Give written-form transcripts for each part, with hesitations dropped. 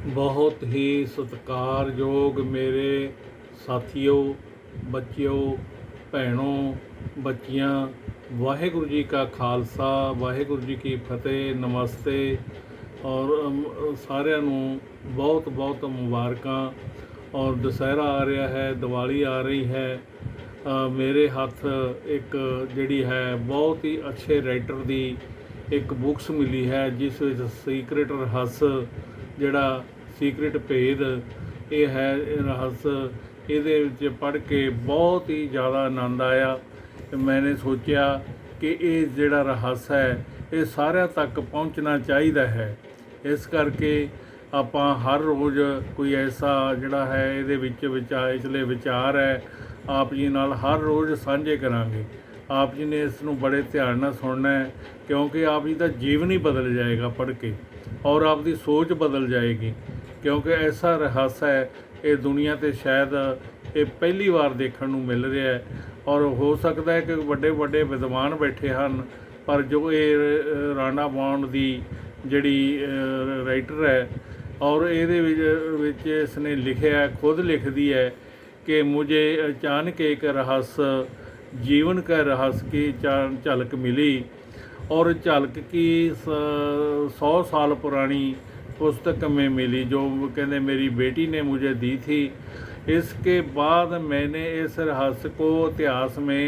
बहुत ही सत्कारयोग मेरे साथियों, बच्चियों, भैनों, बच्चियां, वाहेगुरु जी का खालसा, वाहेगुरु जी की फतेह। नमस्ते। और ਸਾਰਿਆਂ ਨੂੰ ਬਹੁਤ ਬਹੁਤ ਮੁਬਾਰਕਾਂ। ਔਰ ਦੁਸਹਿਰਾ ਆ ਰਿਹਾ ਹੈ, ਦੀਵਾਲੀ ਆ ਰਹੀ ਹੈ। ਮੇਰੇ ਹੱਥ ਇੱਕ ਜਿਹੜੀ ਹੈ ਬਹੁਤ ਹੀ ਅੱਛੇ ਰਾਈਟਰ ਦੀ ਇੱਕ ਬੁੱਕਸ ਮਿਲੀ ਹੈ, ਜਿਸ ਵਿੱਚ ਸੀਕ੍ਰੇਟ ਰਹੱਸ, ਜਿਹੜਾ ਸੀਕ੍ਰੇਟ ਭੇਦ ਇਹ ਹੈ ਰਹੱਸ, ਇਹਦੇ ਵਿੱਚ ਪੜ੍ਹ ਕੇ ਬਹੁਤ ਹੀ ਜ਼ਿਆਦਾ ਆਨੰਦ ਆਇਆ। ਮੈਨੇ ਸੋਚਿਆ ਕਿ ਇਹ ਜਿਹੜਾ ਰਹੱਸ ਹੈ ਇਹ ਸਾਰਿਆਂ ਤੱਕ ਪਹੁੰਚਣਾ ਚਾਹੀਦਾ ਹੈ। ਇਸ ਕਰਕੇ ਆਪਾਂ ਹਰ ਰੋਜ਼ ਕੋਈ ਐਸਾ ਜਿਹੜਾ ਹੈ ਇਹਦੇ ਵਿੱਚ ਇਸਲੇ ਵਿਚਾਰ ਹੈ ਆਪ ਜੀ ਨਾਲ ਹਰ ਰੋਜ਼ ਸਾਂਝੇ ਕਰਾਂਗੇ। ਆਪ ਜੀ ਨੇ ਇਸ ਨੂੰ ਬੜੇ ਧਿਆਨ ਨਾਲ ਸੁਣਨਾ ਹੈ, ਕਿਉਂਕਿ ਆਪ ਜੀ ਦਾ ਜੀਵਨ ਹੀ ਬਦਲ ਜਾਏਗਾ ਪੜ੍ਹ ਕੇ, ਔਰ ਆਪ ਦੀ ਸੋਚ ਬਦਲ ਜਾਏਗੀ। ਕਿਉਂਕਿ ਐਸਾ ਰਹੱਸ ਹੈ ਇਹ ਦੁਨੀਆ 'ਤੇ ਸ਼ਾਇਦ ਇਹ ਪਹਿਲੀ ਵਾਰ ਦੇਖਣ ਨੂੰ ਮਿਲ ਰਿਹਾ ਹੈ। ਔਰ ਹੋ ਸਕਦਾ ਹੈ ਕਿ ਵੱਡੇ ਵੱਡੇ ਵਿਦਵਾਨ ਬੈਠੇ ਹਨ, ਪਰ ਜੋ ਇਹ ਰਾਣਾ ਬੌਂਡ ਦੀ ਜਿਹੜੀ ਰਾਈਟਰ ਹੈ, ਔਰ ਇਹਦੇ ਵਿੱਚ ਇਸਨੇ ਲਿਖਿਆ, ਖੁਦ ਲਿਖਦੀ ਹੈ कि मुझे अचानक एक रहस्य, जीवन का रहस्य की झलक मिली। और झलक की 100 साल पुरानी पुस्तक में मिली, जो कहते मेरी बेटी ने मुझे दी थी। इसके बाद मैंने इस रहस्य को इतिहास में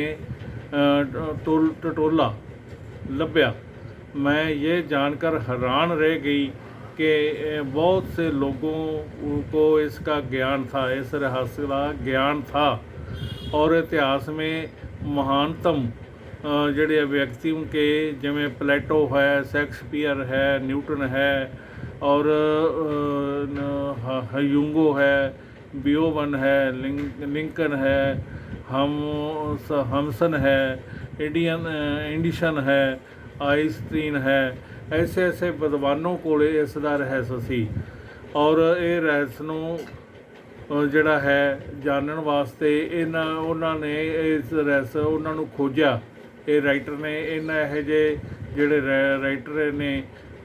टटोला लभ्या। मैं ये जानकर हैरान रह गई कि बहुत से लोगों को इसका ज्ञान था, इस रहस्य का ज्ञान था। और इतिहास में महानतम ਜਿਹੜੇ ਵਿਅਕਤੀਆਂ के जिमें प्लेटो है, शेक्सपियर है, न्यूटन है, और ह्यूगो है, बियोवन है, लिंकन है, हमसन है, एडिसन है, आइंस्टीन है, ऐसे ऐसे विद्वानों ਕੋਲ ਇਸ ਦਾ ਰਹੱਸ ਸੀ। ਔਰ ਇਹ ਰਹੱਸ ਨੂੰ ਜਿਹੜਾ ਹੈ ਜਾਣਨ ਵਾਸਤੇ ਉਹਨਾਂ ਨੇ ਇਸ ਰਹੱਸ ਉਹਨਾਂ ਨੂੰ ਖੋਜਿਆ। ਇਹ ਰਾਈਟਰ ਨੇ ਇਹਨਾਂ ਇਹੋ ਜਿਹੇ ਜਿਹੜੇ ਰਾਈਟਰ ਨੇ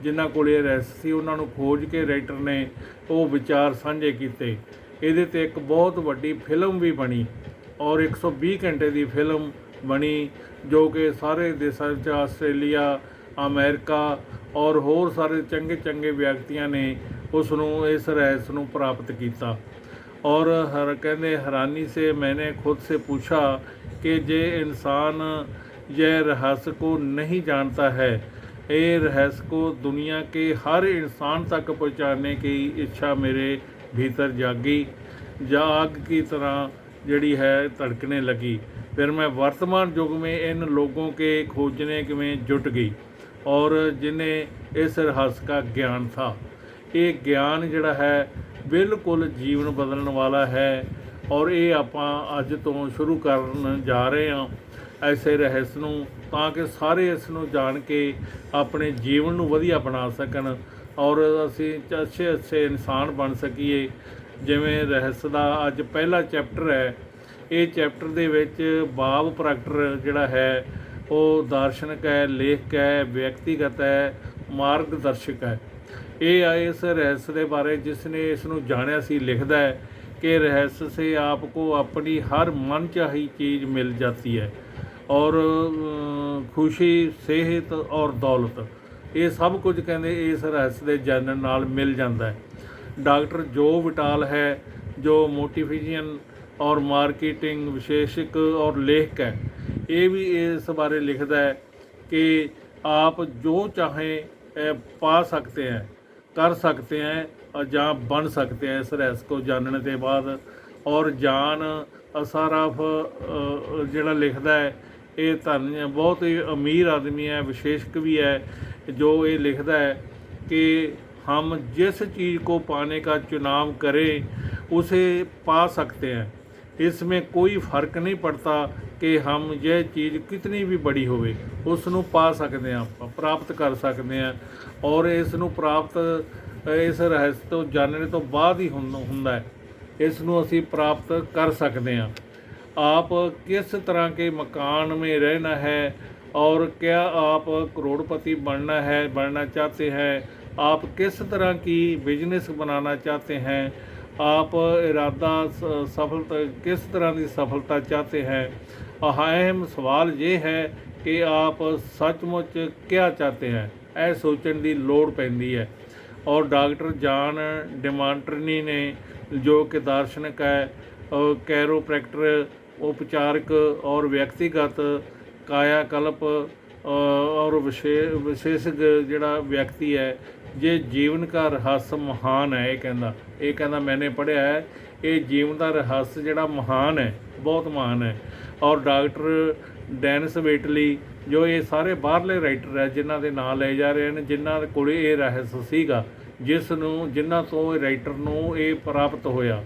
ਜਿਨ੍ਹਾਂ ਕੋਲ ਇਹ ਰਹੱਸ ਸੀ, ਉਹਨਾਂ ਨੂੰ ਖੋਜ ਕੇ ਰਾਈਟਰ ਨੇ ਉਹ ਵਿਚਾਰ ਸਾਂਝੇ ਕੀਤੇ। ਇਹਦੇ 'ਤੇ ਇੱਕ ਬਹੁਤ ਵੱਡੀ ਫਿਲਮ ਵੀ ਬਣੀ, ਔਰ 120 ਘੰਟੇ ਦੀ ਫਿਲਮ ਬਣੀ, ਜੋ ਕਿ ਸਾਰੇ ਦੇਸ਼ਾਂ ਵਿੱਚ ਆਸਟ੍ਰੇਲੀਆ, ਅਮਰੀਕਾ और होर सारे चंगे चंगे व्यक्तियों ने उसनों इस रहस्य ਨੂੰ प्राप्त किया। और कहते हैरानी से मैंने खुद से पूछा कि जे इंसान यह रहस्य को नहीं जानता है, ये रहस्य को दुनिया के हर इंसान तक पहुँचाने की इच्छा मेरे भीतर जागी, आग की तरह जड़ी है धड़कने लगी। फिर मैं वर्तमान युग में इन लोगों के खोजने में जुट गई, और जिन्हें इस रहस्य का ज्ञान था। ये ज्ञान जिहड़ा है बिल्कुल जीवन बदलने वाला है, और ये आपां अज तो शुरू करन जा रहे हैं ऐसे रहस्य नूं, ताकि सारे इस नूं जान के अपने जीवन नूं वधिया बना सकन, और असीं अच्छे अच्छे इंसान बन सकीए। जिवें रहस्य दा अज पहला चैप्टर है, ये चैप्टर दे विच बाब प्रगटर जिहड़ा है ਉਹ ਦਾਰਸ਼ਨਿਕ ਹੈ, ਲੇਖਕ ਹੈ, ਵਿਅਕਤੀਗਤ ਹੈ, ਮਾਰਗਦਰਸ਼ਕ ਹੈ। ਇਹ ਇਸ ਰਹੱਸ ਦੇ ਬਾਰੇ ਜਿਸ ਨੇ ਇਸ ਨੂੰ ਜਾਣਿਆ ਸੀ ਲਿਖਦਾ ਹੈ ਕਿ रहस्य से आपको अपनी हर मन चाही चीज़ मिल जाती है, और खुशी, सेहत और दौलत, ਇਹ ਸਭ ਕੁਝ ਕਹਿੰਦੇ ਇਸ ਰਹੱਸ ਦੇ ਜਾਣਨ ਨਾਲ ਮਿਲ ਜਾਂਦਾ ਹੈ। डॉक्टर जो विटाल है, जो मोटिवेशन और मार्केटिंग विशेषज्ञ और लेखक है, ये भी इस बारे लिखता है कि आप जो चाहें पा सकते हैं, कर सकते हैं, ਜਾਂ बन सकते हैं इस रहस्य को जानने के बाद। और जान असाराफ ਜਿਹੜਾ लिखता है, ये धन बहुत ही अमीर आदमी है, विशेषज्ञ भी है, जो ये लिखता है कि हम जिस चीज़ को पाने का चुनाव करें उसे पा सकते हैं। इसमें कोई फ़र्क नहीं पड़ता कि हम यह चीज़ कितनी भी बड़ी होवे, उसनों पा सकते हैं, आप प्राप्त कर सकते हैं। और इसनों प्राप्त इस रहस्य तो जानने तो बाद ही हुंदा है, इसनों असी प्राप्त कर सकते हैं। आप किस तरह के मकान में रहना है, और क्या आप करोड़पति बनना चाहते हैं, आप किस तरह की बिजनेस बनाना चाहते हैं, आप इरादा सफलता किस तरह की सफलता चाहते हैं। अहम सवाल ये है कि आप सचमुच क्या चाहते हैं, ਇਹ ਸੋਚਣ ਦੀ ਲੋੜ ਪੈਂਦੀ ਹੈ। और डॉक्टर जॉन डिमांटनी ने जो कि दार्शनिक है कैरोप्रैक्टर उपचारक और व्यक्तिगत कायाकल्प और विशेषज्ञ जिहड़ा व्यक्ति है जे जीवन का रहस्य महान है। ये कहना मैंने पढ़िया है, ये जीवन का रहस्य जिहड़ा महान है, बहुत महान है। और डॉक्टर डैनिस वेटली जो ये सारे बाहरले राइटर है जिन्हां दे नाम लए जा रहे हैं, जिन्हां दे कोले ये रहस्य सीगा, जिन्हां तो राइटर नूं ये प्राप्त होया।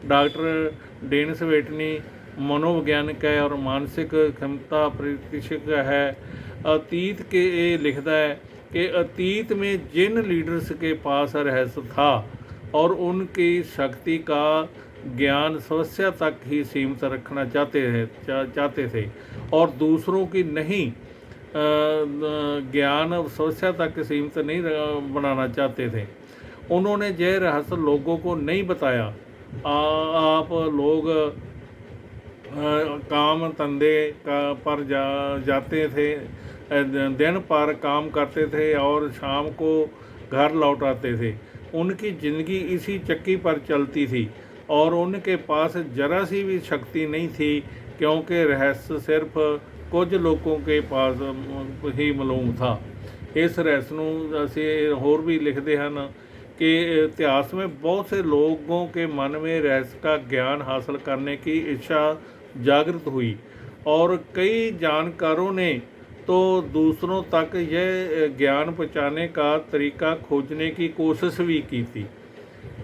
डॉक्टर डेनिस वेटनी मनोविज्ञानिक है और मानसिक क्षमता प्रशिक्षक है। अतीत के ये लिखता है कि अतीत में जिन लीडर्स के पास रहस्य था और उनकी शक्ति का ज्ञान समस्या तक ही सीमित रखना चाहते थे और दूसरों की नहीं ज्ञान समस्या तक सीमित नहीं बनाना चाहते थे। उन्होंने यह रहस्य लोगों को नहीं बताया। आप लोग काम धंधे पर जाते थे, दिन पर काम करते थे और शाम को घर लौट आते थे। उनकी ज़िंदगी इसी चक्की पर चलती थी और उनके पास जरा सी भी शक्ति नहीं थी, क्योंकि रहस्य सिर्फ कुछ लोगों के पास ही मालूम था। इस रहस्य ਨੂੰ ਅਸੀਂ ਹੋਰ भी लिखते हैं कि इतिहास में बहुत से लोगों के मन में रहस्य का ज्ञान हासिल करने की इच्छा जागृत हुई और कई जानकारों ने तो दूसरों तक यह ज्ञान पहुँचाने का तरीका खोजने की कोशिश भी की थी।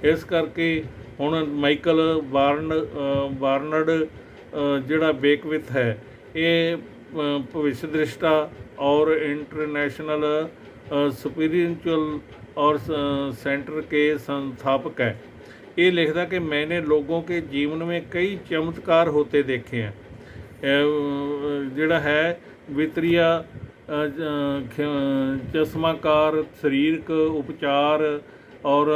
इस करके ਹੁਣ ਮਾਈਕਲ ਬਾਰਨਡ ਜਿਹੜਾ ਬੇਕਵਿਥ ਹੈ, ਇਹ ਭਵਿष्य दृष्टा और इंटरनेशनल स्पिरिचुअल और सेंटर के संस्थापक है। ये लिखता कि मैंने लोगों के जीवन में कई चमत्कार होते देखे हैं। जिहड़ा है वित्तीय चश्माकार, शारीरिक उपचार और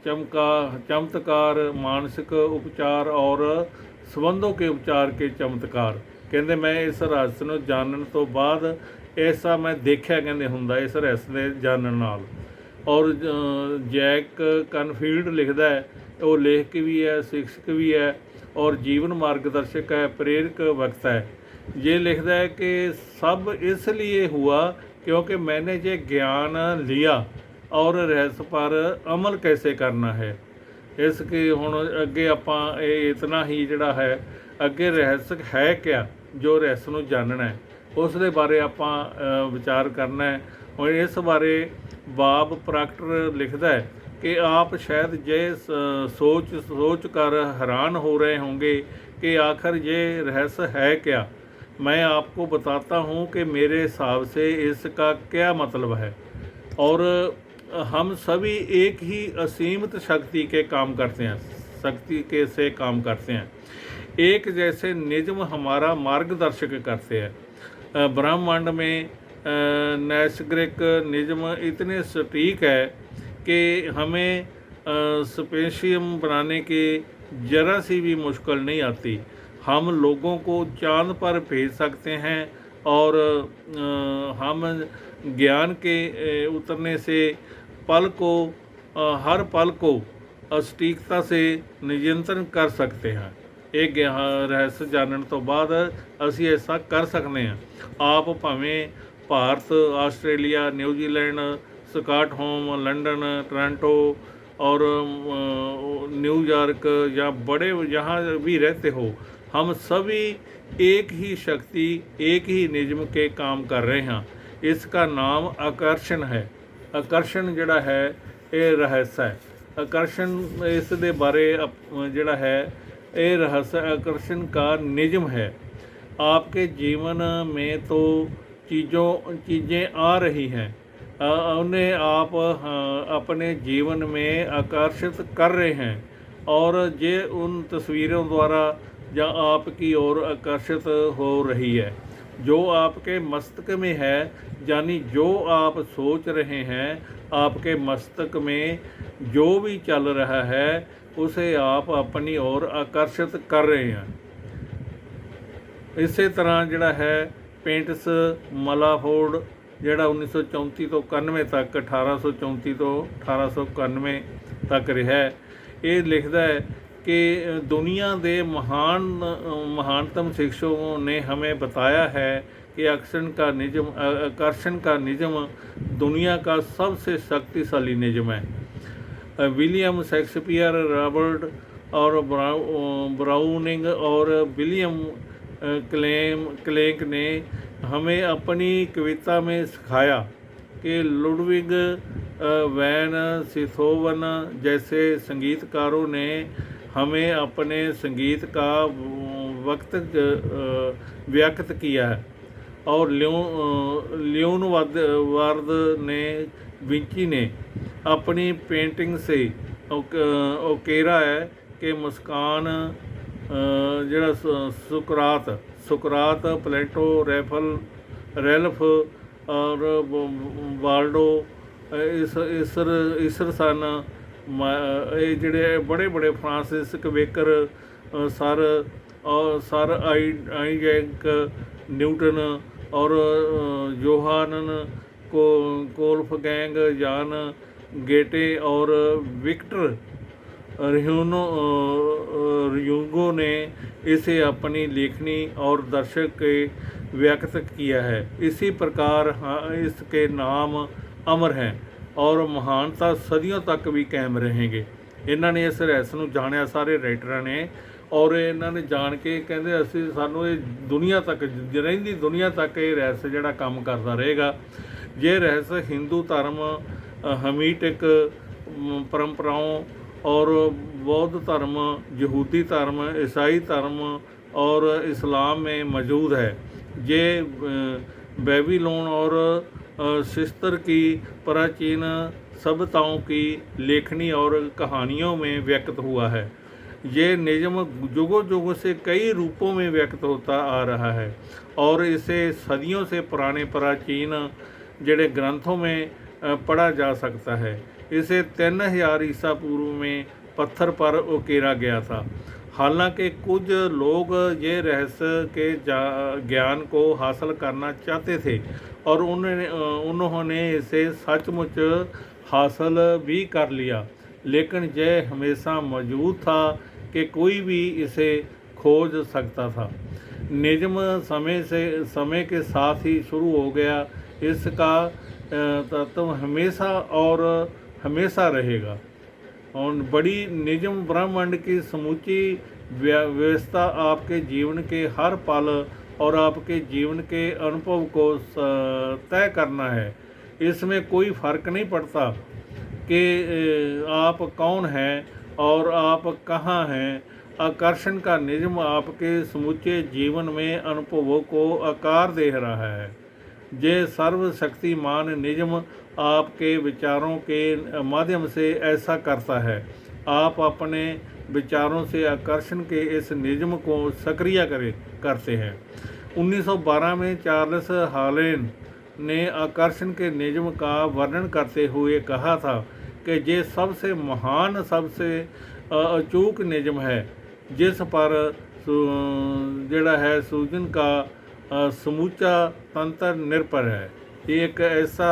चमत्कार, मानसिक उपचार और संबंधों के उपचार के चमत्कार। कहते मैं इस रहस्य ਨੂੰ जानन तो बाद ऐसा मैं देखा कहते हुंदा इस रहस्य ਦੇ जानन नाल। और जैक कनफील्ड लिखता है, वो लेखक भी है, शिक्षक भी है और जीवन मार्गदर्शक है, प्रेरक वक्ता है। ये लिखता है कि सब इसलिए हुआ क्योंकि मैंने ये ज्ञान लिया और रहस्य पर अमल कैसे करना है। इसके हुण अगे आपां इतना ही जिहड़ा है अगे रहस्य है क्या, जो रहस्य नूं जानना है उस दे बारे आपां विचार करना है। हुण इस बारे बाब प्रॉक्टर लिखता है कि आप शायद ये सोच कर हैरान हो रहे होंगे कि आखिर ये रहस्य है क्या। मैं आपको बताता हूँ कि मेरे हिसाब से इसका क्या मतलब है। और हम सभी एक ही असीमित शक्ति के काम करते हैं, शक्ति के से काम करते हैं। एक जैसे निजम हमारा मार्गदर्शक करते हैं। ब्रह्मांड में नैसर्गिक निजम इतने सटीक है कि हमें स्पेशियम बनाने की जरा सी भी मुश्किल नहीं आती। हम लोगों को चांद पर भेज सकते हैं और हम ज्ञान के उतरने से हर पल को सटीकता से नियंत्रण कर सकते हैं। एक रहस्य जानने तो बाद असी ऐसा कर सकते हैं। आप भावें Bharat, Australia, New Zealand, Stockholm, London, Toronto और न्यूयॉर्क या बड़े जहाँ भी रहते हो, हम सभी एक ही शक्ति, एक ही नियम के काम कर रहे हैं। इसका नाम आकर्षण है। आकर्षण जिहड़ा है ये रहस्य है। आकर्षण इस दे बारे जिहड़ा है ये रहस्य आकर्षण का नियम है। आपके जीवन में तो चीज़ें आ रही हैं, उन्हें आप अपने जीवन में आकर्षित कर रहे हैं और ये उन तस्वीरों द्वारा या आपकी ओर आकर्षित हो रही है जो आपके मस्तिष्क में है। यानी जो आप सोच रहे हैं आपके मस्तक में जो भी चल रहा है उसे आप अपनी ओर आकर्षित कर रहे हैं। ਇਸੇ ਤਰ੍ਹਾਂ ਜਿਹੜਾ ਹੈ ਪੇਂਟਸ ਮਲਾਫੋਰਡ ਜਿਹੜਾ 1934 ਤੋਂ 91 ਤੱਕ 1834 ਤੋਂ 1891 ਤੱਕ ਰਿਹਾ, ਇਹ ਲਿਖਦਾ है कि दुनिया के महानतम शिक्षकों ने हमें बताया है कि आकर्षण का निजम दुनिया का सबसे शक्तिशाली निजम है। विलियम शेक्सपियर, रॉबर्ट और ब्राउनिंग और विलियम क्लेंक ने हमें अपनी कविता में सिखाया कि लुडविग वैन सीथोवन जैसे संगीतकारों ने हमें अपने संगीत का व्यक्त किया है, और लियोनवार्द ने विंची ने अपनी पेंटिंग से ओकेरा है कि मुस्कान जड़ा सुकरात, प्लेटो, रेल्फ और वाल्डो इसरसन, ये जोड़े बड़े बड़े Francis baker, sir Isaac Newton और जोहानन कोल्फगैंग, जॉन गेटे और विक्टर ह्यूगो ने इसे अपनी लेखनी और दर्शक के व्यक्त किया है। इसी प्रकार इसके नाम अमर हैं और महानता सदियों तक भी कायम रहेंगे। इन्हों ने इस रहस्य ਨੂੰ ਜਾਣਿਆ ਸਾਰੇ ਰਾਈਟਰਾਂ ਨੇ, और ਇਹਨਾਂ ਨੇ ਜਾਣ ਕੇ ਕਹਿੰਦੇ ਅਸੀਂ ਸਾਨੂੰ ਇਹ ਦੁਨੀਆ ਤੱਕ ਰਹਿੰਦੀ ਦੁਨੀਆ ਤੱਕ ਇਹ रहस्य ਜਿਹੜਾ ਕੰਮ ਕਰਦਾ ਰਹੇਗਾ। ये रहस्य हिंदू धर्म, हमीटिक परंपराओं और बौद्ध धर्म, यहूदी धर्म, ईसाई धर्म और इस्लाम में मौजूद है। ये बेबीलोन और सिस्तर की प्राचीन सभ्यताओं की लेखनी और कहानियों में व्यक्त हुआ है। ये निजम युगों युगों से कई रूपों में व्यक्त होता आ रहा है और इसे सदियों से पुराने प्राचीन जड़े ग्रंथों में पढ़ा जा सकता है। इसे 3000 ईसा पूर्व में पत्थर पर उकेरा गया था। हालांकि कुछ लोग ये रहस्य के ज्ञान को हासिल करना चाहते थे और उन्होंने इसे सचमुच हासिल भी कर लिया, लेकिन यह हमेशा मौजूद था कि कोई भी इसे खोज सकता था। निजम समय के साथ ही शुरू हो गया। इसका तत्व हमेशा और हमेशा रहेगा। और बड़ी निजम ब्रह्मांड की समूची व्यवस्था आपके जीवन के हर पल और आपके जीवन के अनुभव को तय करना है। इसमें कोई फ़र्क नहीं पड़ता कि आप कौन हैं और आप कहाँ हैं। आकर्षण का नियम आपके समूचे जीवन में अनुभवों को आकार दे रहा है। ये सर्वशक्तिमान नियम आपके विचारों के माध्यम से ऐसा करता है। आप अपने विचारों से आकर्षण के इस नियम को सक्रिय करते हैं। 1912 में चार्ल्स हालेन ने आकर्षण के नियम का वर्णन करते हुए कहा था कि ये सबसे महान, सबसे अचूक नियम है जिस पर जड़ा है सूजन का समूचा तंत्र निर्भर है। ये एक ऐसा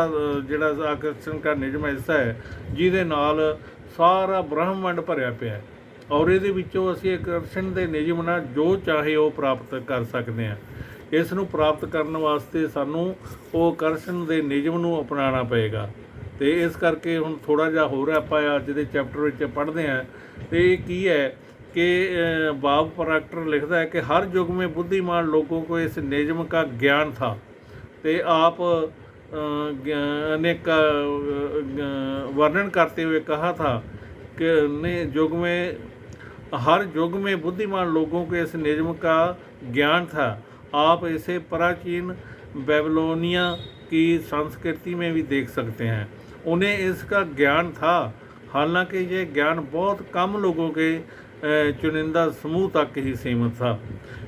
जड़ा आकर्षण का नियम ऐसा है जिहदे नाल सारा ब्रह्मांड भरिया पिया है और ये असीं आकर्षण के नियम नाल जो चाहे वो प्राप्त कर सकते हैं। इस नूं प्राप्त करने वास्ते सानूं वो आकर्षण के नियम नूं अपनाना पेगा। तो इस करके हुण थोड़ा जिहा होर आपां अज दे चैप्टर विच पढ़दे हैं। तो ये की है कि बॉब प्रॉक्टर लिखता है कि हर युग में बुद्धिमान लोगों को इस नियम का ज्ञान था। तो आप अनेक वर्णन करते हुए कहा था कि हर युग में बुद्धिमान लोगों को इस नियम का ज्ञान था। आप इसे प्राचीन बेबीलोनिया की संस्कृति में भी देख सकते हैं। उन्हें इसका ज्ञान था, हालांकि ये ज्ञान बहुत कम लोगों के चुनिंदा समूह तक ही सीमित था।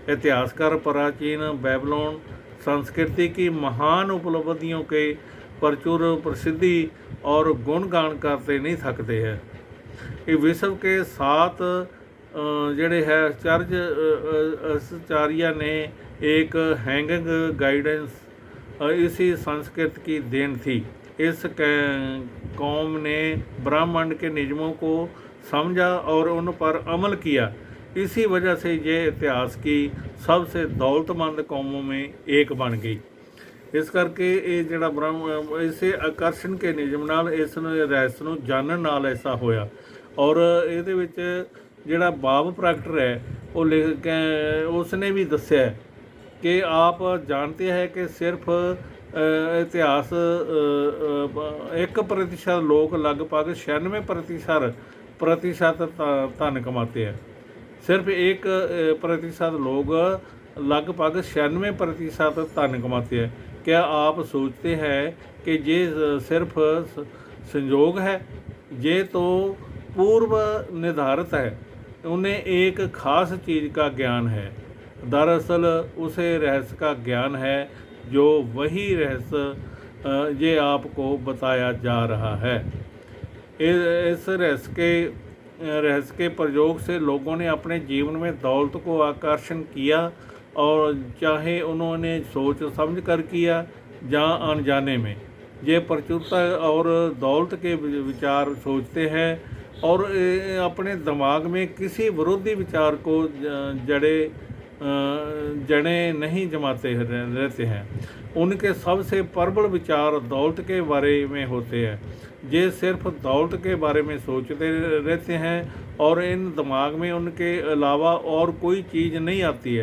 इतिहासकार प्राचीन बेबीलोन संस्कृति की महान उपलब्धियों के प्रचुर प्रसिद्धि और गुणगान करते नहीं थकते हैं। ये विश्व के 7 जड़े है आचार्य ने एक हैंगिंग गाइडेंस इसी संस्कृत की देन थी। इस कौम ने ब्रह्मांड के नियमों को समझा और उन पर अमल किया। इसी वजह से ये इतिहास की सबसे दौलतमंद कौमों में एक बन गई। इस करके ये जिहड़ा ब्रह्म इसे आकर्षण के नियम नाल इस रहस्य नूं जानन नाल ऐसा होया। और इहदे विच जिहड़ा बाब प्रगटर है वो लिख के उसने भी दस्सिया कि आप जानते हैं कि सिर्फ इतिहास 1% लोग लगभग 96% धन कमाते हैं। सिर्फ 1% लोग लगभग 96% धन कमाते हैं। क्या आप सोचते हैं कि ये सिर्फ संयोग है? ये तो पूर्व निर्धारित है। उन्हें एक खास चीज़ का ज्ञान है। दरअसल उसे रहस्य का ज्ञान है जो वही रहस्य ये आपको बताया जा रहा है। इस रहस्य के प्रयोग से लोगों ने अपने जीवन में दौलत को आकर्षण किया, और चाहे उन्होंने सोच समझ कर किया या अनजाने में। ये प्रचुरता और दौलत के विचार सोचते हैं और अपने दिमाग में किसी विरोधी विचार को जड़े नहीं जमाते रहते हैं। उनके सबसे प्रबल विचार दौलत के बारे में होते हैं। ये सिर्फ दौलत के बारे में सोचते रहते हैं और इन दिमाग में उनके अलावा और कोई चीज़ नहीं होती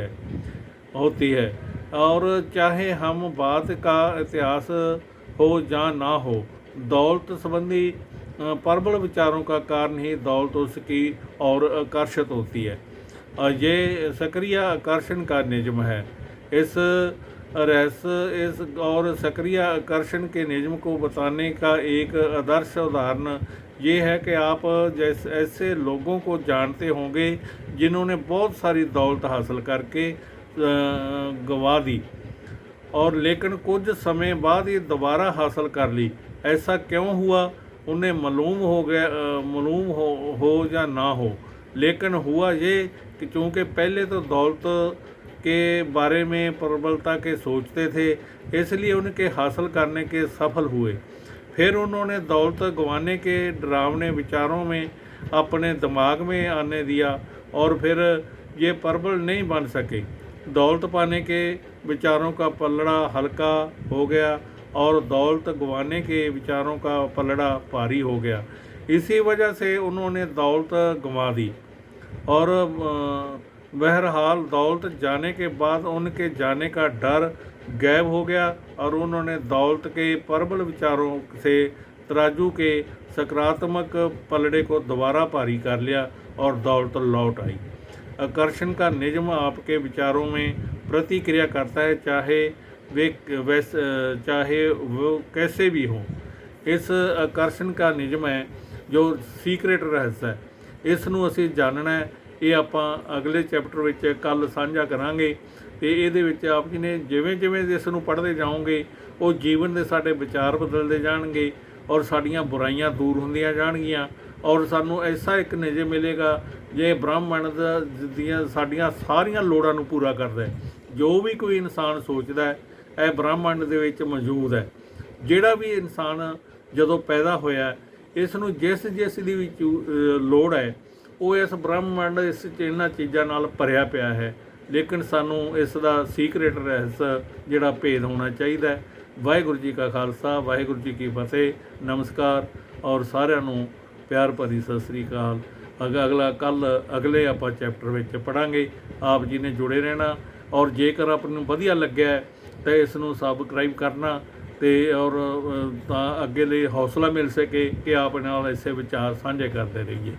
है। और चाहे हम बात का इतिहास हो या ना हो, दौलत संबंधी प्रबल विचारों का कारण ही दौलत उसकी और आकर्षित होती है। ये सक्रिय आकर्षण का नियम है। इस सक्रिय आकर्षण के नियम को बताने का एक आदर्श उदाहरण ये है कि आप जैसे ऐसे लोगों को जानते होंगे जिन्होंने बहुत सारी दौलत हासिल करके गंवा दी, और लेकिन कुछ समय बाद ये दोबारा हासिल कर ली। ऐसा क्यों हुआ? उन्हें मालूम हो या ना हो, लेकिन हुआ ये कि चूँकि पहले तो दौलत के बारे में प्रबलता के सोचते थे, इसलिए उनके हासिल करने के सफल हुए। फिर उन्होंने दौलत गंवाने के डरावने विचारों में अपने दिमाग में आने दिया और फिर ये प्रबल नहीं बन सके। दौलत पाने के विचारों का पलड़ा हल्का हो गया और दौलत गंवाने के विचारों का पलड़ा भारी हो गया। इसी वजह से उन्होंने दौलत गंवा दी। और बहरहाल दौलत जाने के बाद उनके जाने का डर गायब हो गया और उन्होंने दौलत के प्रबल विचारों से तराजू के सकारात्मक पलड़े को दोबारा भारी कर लिया और दौलत लौट आई। आकर्षण का नियम आपके विचारों में प्रतिक्रिया करता है, चाहे वो कैसे भी हों। इस आकर्षण का नियम है जो सीक्रेट रहस्य है। इस ਨੂੰ ਅਸੀਂ ਜਾਣਨਾ ਹੈ। ਇਹ ਆਪਾਂ ਅਗਲੇ ਚੈਪਟਰ ਵਿੱਚ ਕੱਲ ਸਾਂਝਾ ਕਰਾਂਗੇ ਤੇ ਇਹਦੇ ਵਿੱਚ ਆਪ ਜੀ ਨੇ ਜਿਵੇਂ ਜਿਵੇਂ ਇਸ ਨੂੰ ਪੜ੍ਹਦੇ ਜਾਓਗੇ ਉਹ ਜੀਵਨ ਦੇ ਸਾਡੇ ਵਿਚਾਰ ਬਦਲਦੇ ਜਾਣਗੇ ਔਰ ਸਾਡੀਆਂ ਬੁਰਾਈਆਂ ਦੂਰ ਹੁੰਦੀਆਂ ਜਾਣਗੀਆਂ ਔਰ ਸਾਨੂੰ ਐਸਾ ਇੱਕ ਨਿਯਮ ਮਿਲੇਗਾ ਜੇ ਬ੍ਰਹਮੰਡ ਦੀਆਂ ਸਾਡੀਆਂ ਸਾਰੀਆਂ ਲੋੜਾਂ ਨੂੰ ਪੂਰਾ ਕਰਦਾ ਹੈ। ਜੋ ਵੀ ਕੋਈ ਇਨਸਾਨ ਸੋਚਦਾ ਹੈ ਇਹ ਬ੍ਰਹਮੰਡ ਦੇ ਵਿੱਚ ਮੌਜੂਦ ਹੈ। ਜਿਹੜਾ ਵੀ ਇਨਸਾਨ ਜਦੋਂ ਪੈਦਾ ਹੋਇਆ ਇਸ ਨੂੰ ਜਿਸ ਦੀ ਵੀ ਲੋੜ ਹੈ ਉਹ ਇਸ ਬ੍ਰਹਮੰਡ ਇਸ ਇਹਨਾਂ ਚੀਜ਼ਾਂ ਨਾਲ ਭਰਿਆ ਪਿਆ ਹੈ। ਲੇਕਿਨ ਸਾਨੂੰ ਇਸ ਦਾ ਸੀਕ੍ਰੇਟ ਰਹੱਸ ਜਿਹੜਾ ਭੇਦ ਹੋਣਾ ਚਾਹੀਦਾ ਹੈ। ਵਾਹਿਗੁਰੂ ਜੀ ਕਾ ਖਾਲਸਾ, ਵਾਹਿਗੁਰੂ ਜੀ ਕੀ ਫਤਿਹ। ਨਮਸਕਾਰ ਔਰ ਸਾਰਿਆਂ ਨੂੰ ਪਿਆਰ ਭਰੀ ਸਤਿ ਸ੍ਰੀ ਅਕਾਲ। ਅਗਲੇ ਆਪਾਂ ਚੈਪਟਰ ਵਿੱਚ ਪੜ੍ਹਾਂਗੇ। ਆਪ ਜੀ ਨੇ ਜੁੜੇ ਰਹਿਣਾ ਔਰ ਜੇਕਰ ਆਪ ਨੂੰ ਵਧੀਆ ਲੱਗਿਆ ਤਾਂ ਇਸ ਨੂੰ ਸਬਸਕ੍ਰਾਈਬ ਕਰਨਾ ਤੇ ਔਰ ਤਾਂ ਅੱਗੇ ਲਈ ਹੌਸਲਾ ਮਿਲ ਸਕੇ ਕਿ ਆਪ ਨਾਲ ਐਸੇ ਵਿਚਾਰ ਸਾਂਝੇ ਕਰਦੇ ਰਹੀਏ।